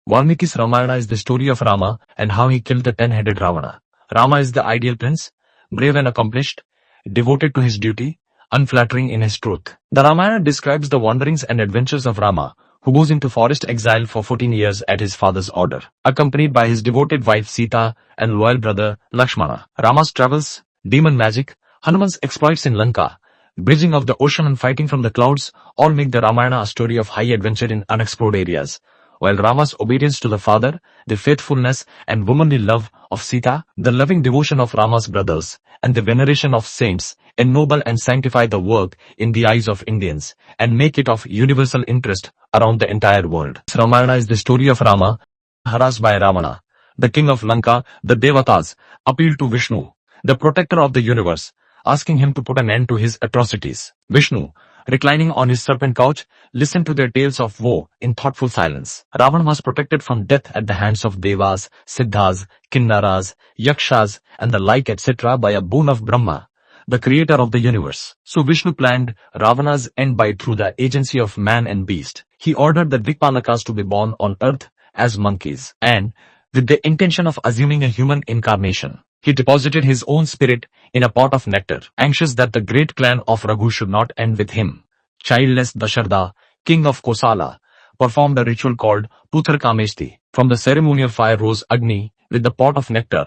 Valmiki's Ramayana is the story of Rama and how he killed the 10-headed Ravana. Rama is the ideal prince, brave and accomplished, devoted to his duty, unflattering in his truth. The Ramayana describes the wanderings and adventures of Rama, who goes into forest exile for 14 years at his father's order, accompanied by his devoted wife Sita and loyal brother Lakshmana. Rama's travels, demon magic, Hanuman's exploits in Lanka, bridging of the ocean and fighting from the clouds all make the Ramayana a story of high adventure in unexplored areas. While Rama's obedience to the father, the faithfulness and womanly love of Sita, the loving devotion of Rama's brothers, and the veneration of saints ennoble and sanctify the work in the eyes of Indians and make it of universal interest around the entire world. Ramayana is the story of Rama, harassed by Ravana, the king of Lanka. The Devatas appeal to Vishnu, the protector of the universe, asking him to put an end to his atrocities. Vishnu, reclining on his serpent couch, listened to their tales of woe in thoughtful silence. Ravana was protected from death at the hands of Devas, Siddhas, Kinnaras, Yakshas, and the like etc. by a boon of Brahma, the creator of the universe. So Vishnu planned Ravana's end by through the agency of man and beast. He ordered the Dikpalakas to be born on earth as monkeys, and, with the intention of assuming a human incarnation, he deposited his own spirit in a pot of nectar, anxious that the great clan of Raghu should not end with him. Childless Dasharatha, king of Kosala, performed a ritual called Putra Kameshti. From the ceremony of fire rose Agni with the pot of nectar,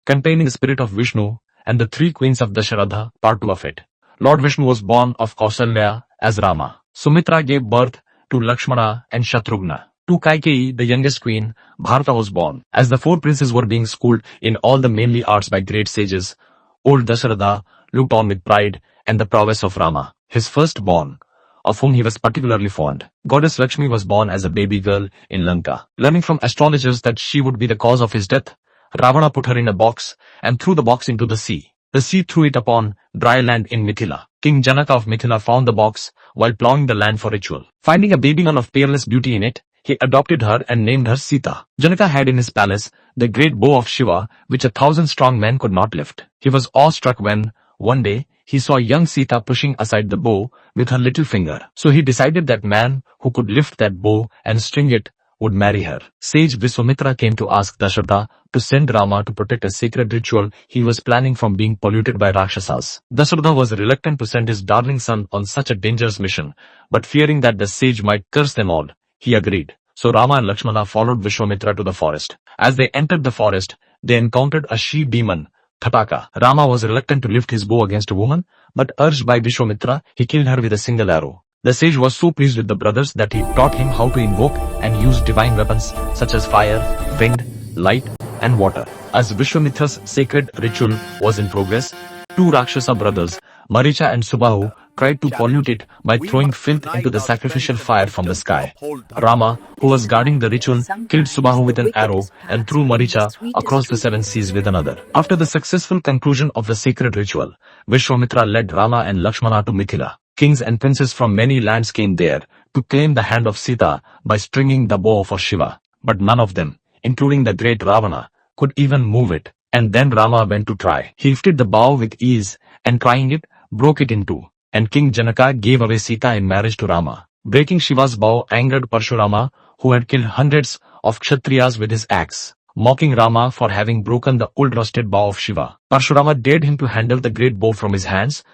containing the spirit of Vishnu and the three queens of Dasharatha, part 2 of it. Lord Vishnu was born of Kausalya as Rama. Sumitra gave birth to Lakshmana and Shatrughna. To Kaikeyi, the youngest queen, Bharata was born. As the 4 princes were being schooled in all the manly arts by great sages, old Dasharatha looked on with pride and the prowess of Rama, his firstborn, of whom he was particularly fond. Goddess Lakshmi was born as a baby girl in Lanka. Learning from astrologers that she would be the cause of his death, Ravana put her in a box and threw the box into the sea. The sea threw it upon dry land in Mithila. King Janaka of Mithila found the box while plowing the land for ritual. Finding a baby girl of peerless beauty in it, he adopted her and named her Sita. Janaka had in his palace the great bow of Shiva, which 1,000 strong men could not lift. He was awestruck when, one day, he saw young Sita pushing aside the bow with her little finger. So he decided that man who could lift that bow and string it would marry her. Sage Viswamitra came to ask Dasharatha to send Rama to protect a sacred ritual he was planning from being polluted by Rakshasas. Dasharatha was reluctant to send his darling son on such a dangerous mission, but fearing that the sage might curse them all, he agreed. So Rama and Lakshmana followed Vishwamitra to the forest. As they entered the forest, they encountered a she-demon, Thataka. Rama was reluctant to lift his bow against a woman, but urged by Vishwamitra, he killed her with a single arrow. The sage was so pleased with the brothers that he taught him how to invoke and use divine weapons such as fire, wind, light, and water. As Vishwamitra's sacred ritual was in progress, 2 Rakshasa brothers, Maricha and Subahu, tried to pollute it by throwing filth into the sacrificial fire from the sky. Rama, who was guarding the ritual, killed Subahu with an arrow and threw Maricha across the 7 seas with another. After the successful conclusion of the sacred ritual, Vishwamitra led Rama and Lakshmana to Mithila. Kings and princes from many lands came there to claim the hand of Sita by stringing the bow for Shiva. But none of them, including the great Ravana, could even move it. And then Rama went to try. He lifted the bow with ease and trying it, broke it in 2. And King Janaka gave away Sita in marriage to Rama. Breaking Shiva's bow angered Parshurama, who had killed hundreds of Kshatriyas with his axe, mocking Rama for having broken the old rusted bow of Shiva. Parshurama dared him to handle the great bow from his hands.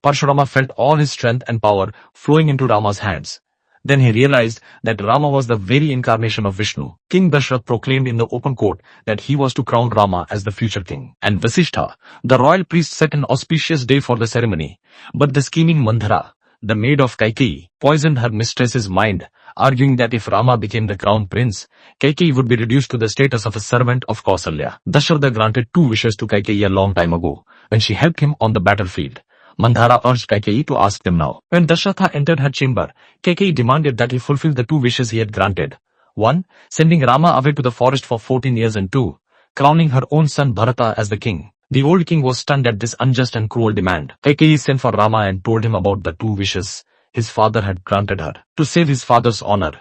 Parshurama felt all his strength and power flowing into Rama's hands. Then he realized that Rama was the very incarnation of Vishnu. King Dasharatha proclaimed in the open court that he was to crown Rama as the future king. And Vasishtha, the royal priest, set an auspicious day for the ceremony. But the scheming Mandhara, the maid of Kaikeyi, poisoned her mistress's mind, arguing that if Rama became the crown prince, Kaikeyi would be reduced to the status of a servant of Kausalya. Dasharatha granted 2 wishes to Kaikeyi a long time ago, when she helped him on the battlefield. Mandhara urged Kaikeyi to ask them now. When Dasharatha entered her chamber, Kaikeyi demanded that he fulfill the 2 wishes he had granted. 1. Sending Rama away to the forest for 14 years and 2. Crowning her own son Bharata as the king. The old king was stunned at this unjust and cruel demand. Kaikeyi sent for Rama and told him about the 2 wishes his father had granted her. To save his father's honor,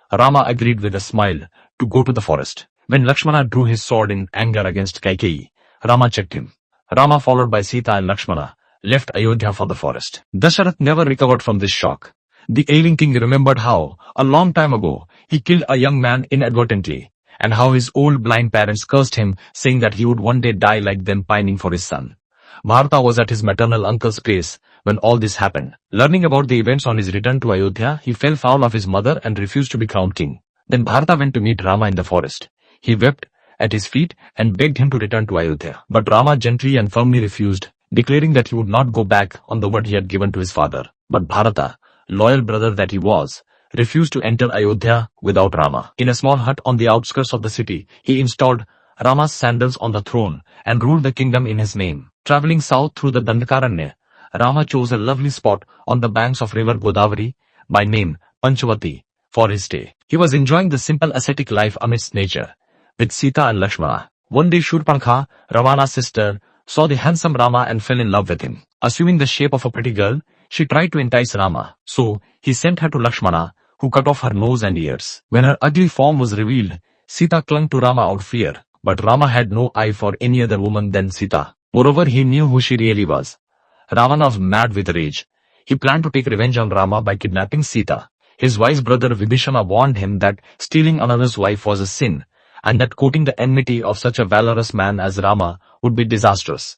Rama agreed with a smile to go to the forest. When Lakshmana drew his sword in anger against Kaikeyi, Rama checked him. Rama, followed by Sita and Lakshmana, left Ayodhya for the forest. Dasharatha never recovered from this shock. The ailing king remembered how, a long time ago, he killed a young man inadvertently, and how his old blind parents cursed him, saying that he would one day die like them, pining for his son. Bharata was at his maternal uncle's place when all this happened. Learning about the events on his return to Ayodhya, he fell foul of his mother and refused to be crowned king. Then Bharata went to meet Rama in the forest. He wept at his feet and begged him to return to Ayodhya. But Rama gently and firmly refused, declaring that he would not go back on the word he had given to his father. But Bharata, loyal brother that he was, refused to enter Ayodhya without Rama. In a small hut on the outskirts of the city, he installed Rama's sandals on the throne and ruled the kingdom in his name. Traveling south through the Dandakaranya, Rama chose a lovely spot on the banks of river Godavari, by name Panchavati, for his stay. He was enjoying the simple ascetic life amidst nature, with Sita and Lakshmana. One day Shurpankha, Ravana's sister, saw the handsome Rama and fell in love with him. Assuming the shape of a pretty girl, she tried to entice Rama, so he sent her to Lakshmana, who cut off her nose and ears. When her ugly form was revealed, Sita clung to Rama out of fear, but Rama had no eye for any other woman than Sita. Moreover, he knew who she really was. Ravana was mad with rage. He planned to take revenge on Rama by kidnapping Sita. His wise brother Vibhishana warned him that stealing another's wife was a sin, and that courting the enmity of such a valorous man as Rama would be disastrous.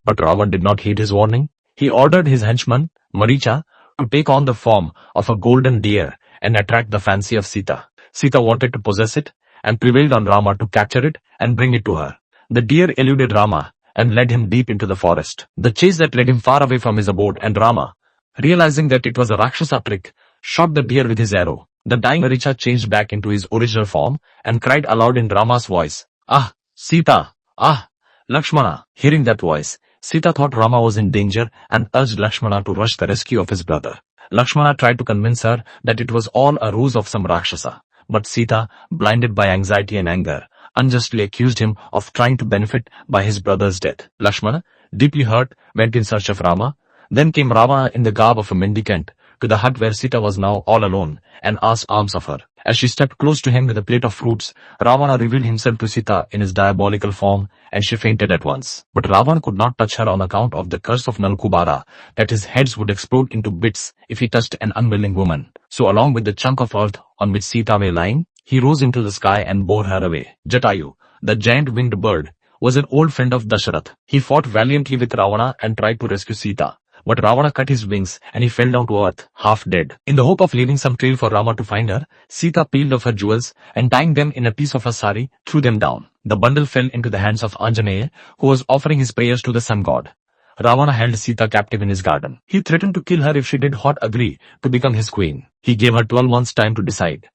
But Ravana did not heed his warning. He ordered his henchman, Maricha, to take on the form of a golden deer and attract the fancy of Sita. Sita wanted to possess it and prevailed on Rama to capture it and bring it to her. The deer eluded Rama and led him deep into the forest. The chase that led him far away from his abode, and Rama, realizing that it was a Rakshasa trick, shot the deer with his arrow. The dying Maricha changed back into his original form and cried aloud in Rama's voice, "Ah, Sita! Ah, Lakshmana!" Hearing that voice, Sita thought Rama was in danger and urged Lakshmana to rush the rescue of his brother. Lakshmana tried to convince her that it was all a ruse of some Rakshasa, but Sita, blinded by anxiety and anger, unjustly accused him of trying to benefit by his brother's death. Lakshmana, deeply hurt, went in search of Rama. Then came Rama in the garb of a mendicant to the hut where Sita was now all alone and asked alms of her. As she stepped close to him with a plate of fruits, Ravana revealed himself to Sita in his diabolical form, and she fainted at once. But Ravana could not touch her on account of the curse of Nalkubara, that his heads would explode into bits if he touched an unwilling woman. So along with the chunk of earth on which Sita lay lying, he rose into the sky and bore her away. Jatayu, the giant winged bird, was an old friend of Dasharath. He fought valiantly with Ravana and tried to rescue Sita. But Ravana cut his wings and he fell down to earth, half dead. In the hope of leaving some trail for Rama to find her, Sita peeled off her jewels and tying them in a piece of her sari, threw them down. The bundle fell into the hands of Anjaneya, who was offering his prayers to the sun god. Ravana held Sita captive in his garden. He threatened to kill her if she did not agree to become his queen. He gave her 12 months' time to decide.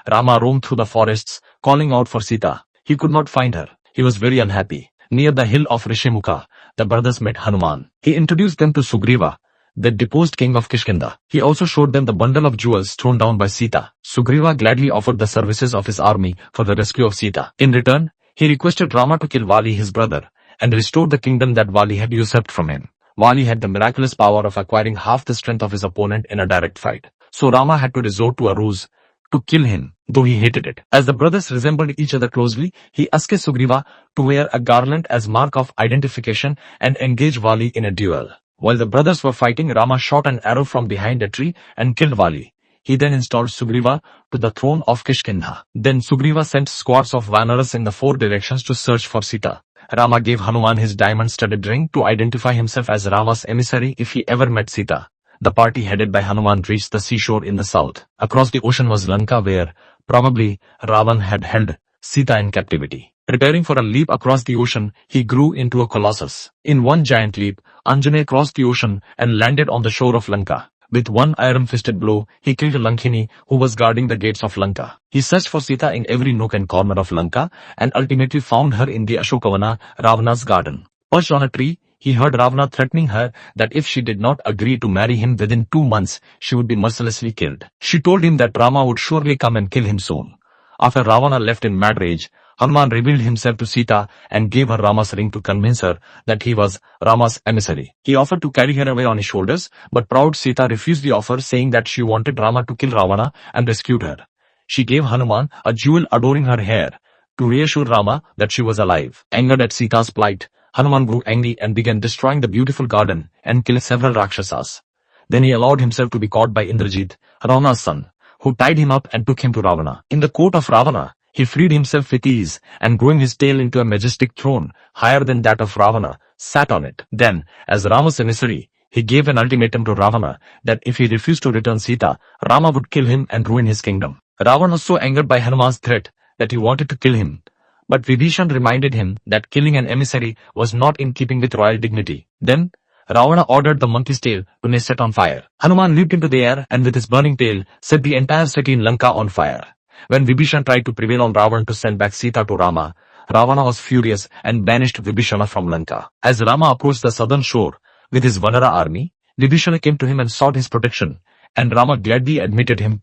Rama roamed through the forests, calling out for Sita. He could not find her. He was very unhappy. Near the hill of Rishimukha, the brothers met Hanuman. He introduced them to Sugriva, the deposed king of Kishkinda. He also showed them the bundle of jewels thrown down by Sita. Sugriva gladly offered the services of his army for the rescue of Sita. In return, he requested Rama to kill Vali, his brother, and restore the kingdom that Vali had usurped from him. Vali had the miraculous power of acquiring half the strength of his opponent in a direct fight. So Rama had to resort to a ruse to kill him, though he hated it. As the brothers resembled each other closely, he asked Sugriva to wear a garland as mark of identification and engage Vali in a duel. While the brothers were fighting, Rama shot an arrow from behind a tree and killed Vali. He then installed Sugriva to the throne of Kishkinda. Then Sugriva sent squads of Vanaras in the 4 directions to search for Sita. Rama gave Hanuman his diamond-studded ring to identify himself as Rama's emissary if he ever met Sita. The party headed by Hanuman reached the seashore in the south. Across the ocean was Lanka, where, probably, Ravan had held Sita in captivity. Preparing for a leap across the ocean, he grew into a colossus. In one giant leap, Anjaneya crossed the ocean and landed on the shore of Lanka. With one iron-fisted blow, he killed Lankini, who was guarding the gates of Lanka. He searched for Sita in every nook and corner of Lanka, and ultimately found her in the Ashokavana, Ravana's garden. Perched on a tree, he heard Ravana threatening her that if she did not agree to marry him within 2 months, she would be mercilessly killed. She told him that Rama would surely come and kill him soon. After Ravana left in mad rage, Hanuman revealed himself to Sita and gave her Rama's ring to convince her that he was Rama's emissary. He offered to carry her away on his shoulders, but proud Sita refused the offer, saying that she wanted Rama to kill Ravana and rescued her. She gave Hanuman a jewel adorning her hair to reassure Rama that she was alive. Angered at Sita's plight, Hanuman grew angry and began destroying the beautiful garden and killing several Rakshasas. Then he allowed himself to be caught by Indrajit, Ravana's son, who tied him up and took him to Ravana. In the court of Ravana, he freed himself with ease, and growing his tail into a majestic throne, higher than that of Ravana, sat on it. Then, as Rama's emissary, he gave an ultimatum to Ravana that if he refused to return Sita, Rama would kill him and ruin his kingdom. Ravana was so angered by Hanuman's threat that he wanted to kill him. But Vibhishan reminded him that killing an emissary was not in keeping with royal dignity. Then, Ravana ordered the monkey's tail to be set on fire. Hanuman leaped into the air and with his burning tail set the entire city in Lanka on fire. When Vibhishan tried to prevail on Ravana to send back Sita to Rama, Ravana was furious and banished Vibhishana from Lanka. As Rama approached the southern shore with his Vanara army, Vibhishana came to him and sought his protection, and Rama gladly admitted him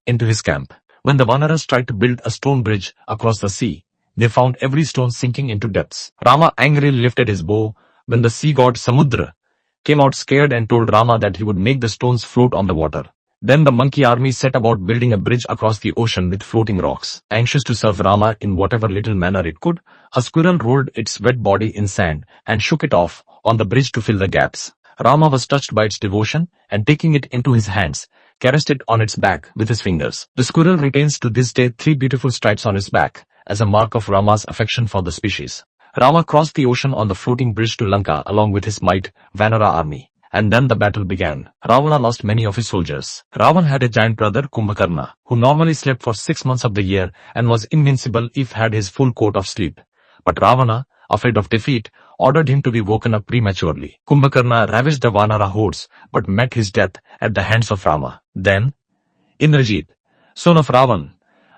into his camp. When the Vanaras tried to build a stone bridge across the sea, they found every stone sinking into depths. Rama angrily lifted his bow when the sea god Samudra came out scared and told Rama that he would make the stones float on the water. Then the monkey army set about building a bridge across the ocean with floating rocks. Anxious to serve Rama in whatever little manner it could, a squirrel rolled its wet body in sand and shook it off on the bridge to fill the gaps. Rama was touched by its devotion and taking it into his hands, caressed it on its back with his fingers. The squirrel retains to this day 3 beautiful stripes on his back, as a mark of Rama's affection for the species. Rama crossed the ocean on the floating bridge to Lanka along with his might Vanara army. And then the battle began. Ravana lost many of his soldiers. Ravana had a giant brother Kumbhakarna, who normally slept for 6 months of the year and was invincible if had his full coat of sleep. But Ravana, afraid of defeat, ordered him to be woken up prematurely. Kumbhakarna ravaged the Vanara hordes, but met his death at the hands of Rama. Then, Indrajit, son of Ravan,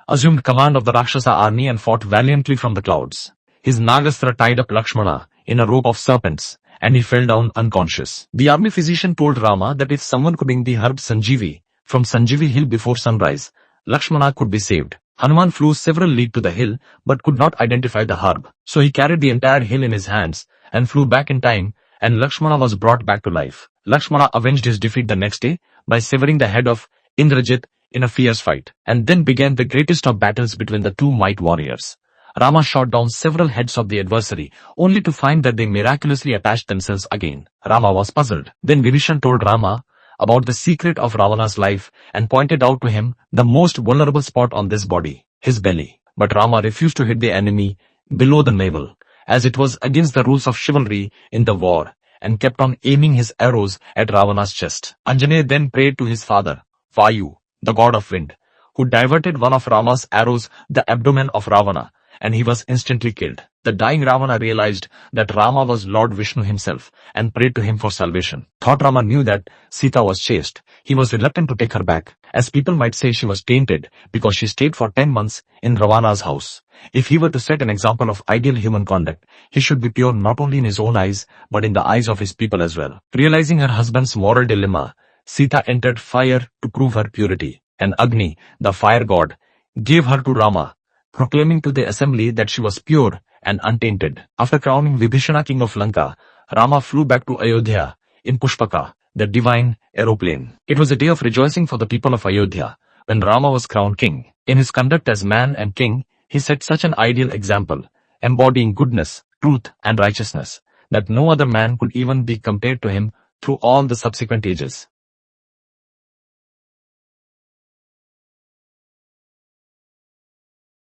assumed command of the Rakshasa army and fought valiantly from the clouds. His Nagastra tied up Lakshmana in a rope of serpents, and he fell down unconscious. The army physician told Rama that if someone could bring the herb Sanjeevi from Sanjeevi hill before sunrise, Lakshmana could be saved. Hanuman flew several leagues to the hill, but could not identify the herb. So he carried the entire hill in his hands, and flew back in time, and Lakshmana was brought back to life. Lakshmana avenged his defeat the next day, by severing the head of Indrajit in a fierce fight. And then began the greatest of battles between the two might warriors. Rama shot down several heads of the adversary, only to find that they miraculously attached themselves again. Rama was puzzled. Then Vibhishan told Rama about the secret of Ravana's life and pointed out to him the most vulnerable spot on this body, his belly. But Rama refused to hit the enemy below the navel, as it was against the rules of chivalry in the war, and kept on aiming his arrows at Ravana's chest. Anjaneya then prayed to his father, Vayu, the god of wind, who diverted one of Rama's arrows the abdomen of Ravana, and he was instantly killed. The dying Ravana realized that Rama was Lord Vishnu himself and prayed to him for salvation. Thought Rama knew that Sita was chaste. He was reluctant to take her back, as people might say she was tainted because she stayed for 10 months in Ravana's house. If he were to set an example of ideal human conduct, he should be pure not only in his own eyes, but in the eyes of his people as well. Realizing her husband's moral dilemma, Sita entered fire to prove her purity, and Agni, the fire god, gave her to Rama, proclaiming to the assembly that she was pure and untainted. After crowning Vibhishana king of Lanka, Rama flew back to Ayodhya in Pushpaka, the divine aeroplane. It was a day of rejoicing for the people of Ayodhya when Rama was crowned king. In his conduct as man and king, he set such an ideal example, embodying goodness, truth, and righteousness, that no other man could even be compared to him through all the subsequent ages.